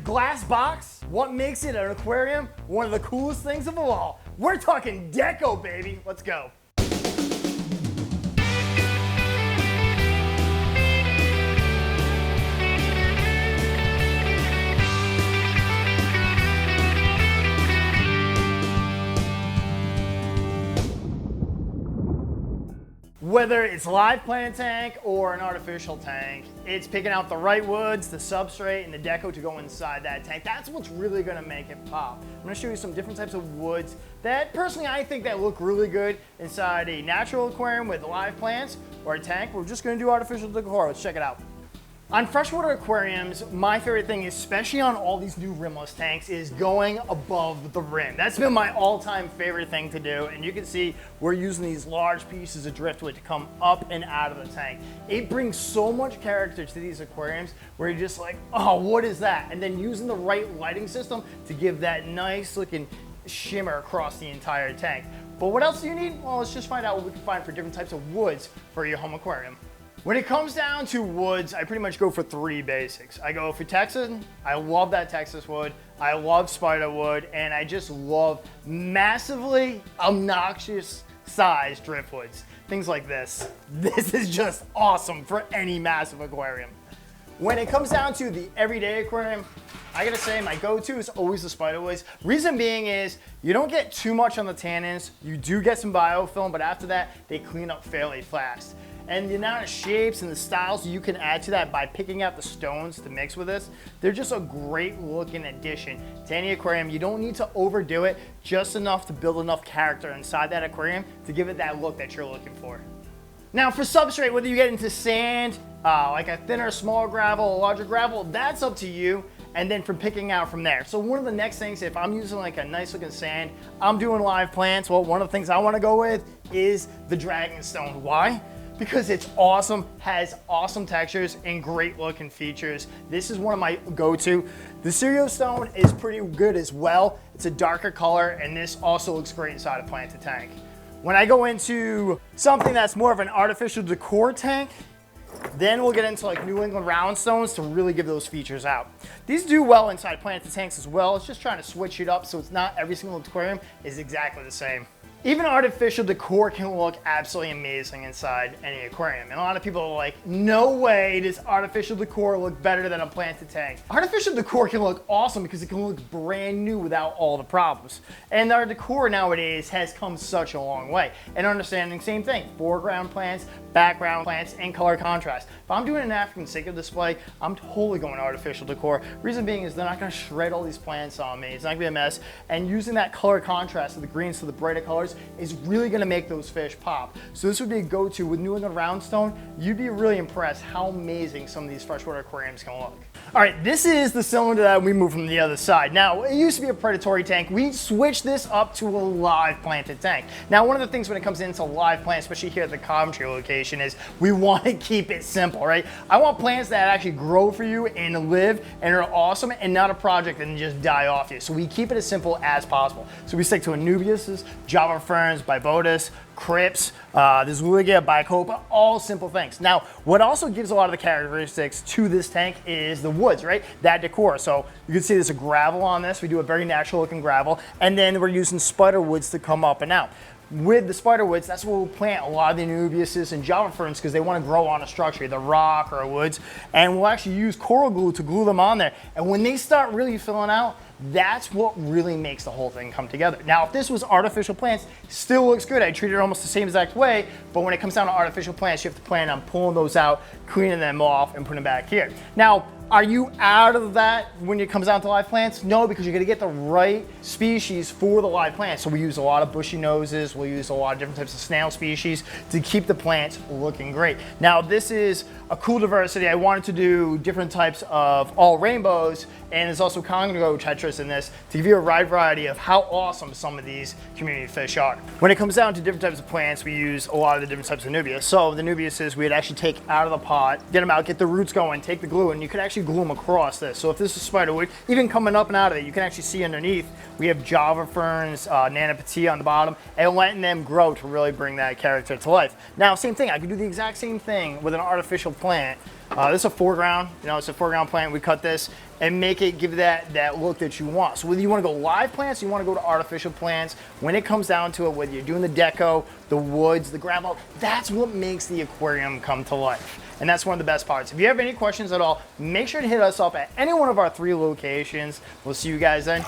glass box, what makes it an aquarium? One of the coolest things of all. We're talking deco, baby. Let's go. Whether it's live plant tank or an artificial tank, it's picking out the right woods, the substrate, and the deco to go inside that tank. That's what's really gonna make it pop. I'm gonna show you some different types of woods that personally I think that look really good inside a natural aquarium with live plants or a tank. We're just gonna do artificial decor. Let's check it out. On freshwater aquariums, my favorite thing, especially on all these new rimless tanks, is going above the rim. That's been my all-time favorite thing to do, and you can see we're using these large pieces of driftwood to come up and out of the tank. It brings so much character to these aquariums where you're just like, oh, what is that? And then using the right lighting system to give that nice looking shimmer across the entire tank. But what else do you need? Well, let's just find out what we can find for different types of woods for your home aquarium. When it comes down to woods, I pretty much go for three basics. I go for Texan. I love that Texas wood. I love spider wood, and I just love massively obnoxious sized driftwoods. Things like this. This is just awesome for any massive aquarium. When it comes down to the everyday aquarium, I gotta say my go-to is always the spider woods. Reason being is you don't get too much on the tannins. You do get some biofilm, but after that, they clean up fairly fast. And the amount of shapes and the styles you can add to that by picking out the stones to mix with this, they're just a great looking addition to any aquarium. You don't need to overdo it, just enough to build enough character inside that aquarium to give it that look that you're looking for. Now for substrate, whether you get into sand, like a thinner, smaller gravel, a larger gravel, that's up to you. And then from picking out from there. So one of the next things, if I'm using like a nice looking sand, I'm doing live plants, well, one of the things I wanna go with is the dragonstone. Why? Because it's awesome, has awesome textures and great looking features. This is one of my go-to. The cereal stone is pretty good as well. It's a darker color, and this also looks great inside a planted tank. When I go into something that's more of an artificial decor tank, then we'll get into like New England round stones to really give those features out. These do well inside planted tanks as well. It's just trying to switch it up so it's not every single aquarium is exactly the same. Even artificial decor can look absolutely amazing inside any aquarium. And a lot of people are like, no way does artificial decor look better than a planted tank. Artificial decor can look awesome because it can look brand new without all the problems. And our decor nowadays has come such a long way. And understanding same thing, foreground plants, background plants, and color contrast. If I'm doing an African Seeker display, I'm totally going artificial decor. Reason being is they're not gonna shred all these plants on me. It's not gonna be a mess. And using that color contrast of the greens to the brighter colors is really gonna make those fish pop. So this would be a go-to with New England roundstone. You'd be really impressed how amazing some of these freshwater aquariums can look. All right, this is the cylinder that we moved from the other side. Now, it used to be a predatory tank. We switched this up to a live planted tank. Now, one of the things when it comes into live plants, especially here at the Coventry location, is we want to keep it simple, right? I want plants that actually grow for you and live and are awesome and not a project and just die off you. So we keep it as simple as possible. So we stick to Anubiases, Java ferns, Bibotus, Crips, this Lugia, Bicopa, all simple things. Now, what also gives a lot of the characteristics to this tank is the woods, right? That decor. So you can see there's a gravel on this. We do a very natural looking gravel. And then we're using spider woods to come up and out. With the spider woods, that's where we'll plant a lot of the Anubiases and Java ferns because they want to grow on a structure, either rock or woods. And we'll actually use coral glue to glue them on there. And when they start really filling out, that's what really makes the whole thing come together. Now, if this was artificial plants, still looks good. I treat it almost the same exact way, but when it comes down to artificial plants, you have to plan on pulling those out, cleaning them off, and putting them back here. Now, are you out of that when it comes down to live plants? No, because you're gonna get the right species for the live plants. So we use a lot of bushy noses, we'll use a lot of different types of snail species to keep the plants looking great. Now, this is a cool diversity. I wanted to do different types of all rainbows, and there's also Congo tetras in this to give you a wide variety of how awesome some of these community fish are. When it comes down to different types of plants, we use a lot of the different types of Nubia. So the Nubiases we'd actually take out of the pot, get them out, get the roots going, take the glue, and you could actually glue them across this. So if this is spiderwood, even coming up and out of it, you can actually see underneath, we have Java ferns, Nana Petit on the bottom, and letting them grow to really bring that character to life. Now, same thing, I could do the exact same thing with an artificial plant, This is a foreground, it's a foreground plant. We cut this and make it give that look that you want. So whether you want to go live plants or you want to go to artificial plants, when it comes down to it, whether you're doing the deco, the woods, the gravel, that's what makes the aquarium come to life. And that's one of the best parts. If you have any questions at all, make sure to hit us up at any one of our 3 locations. We'll see you guys then.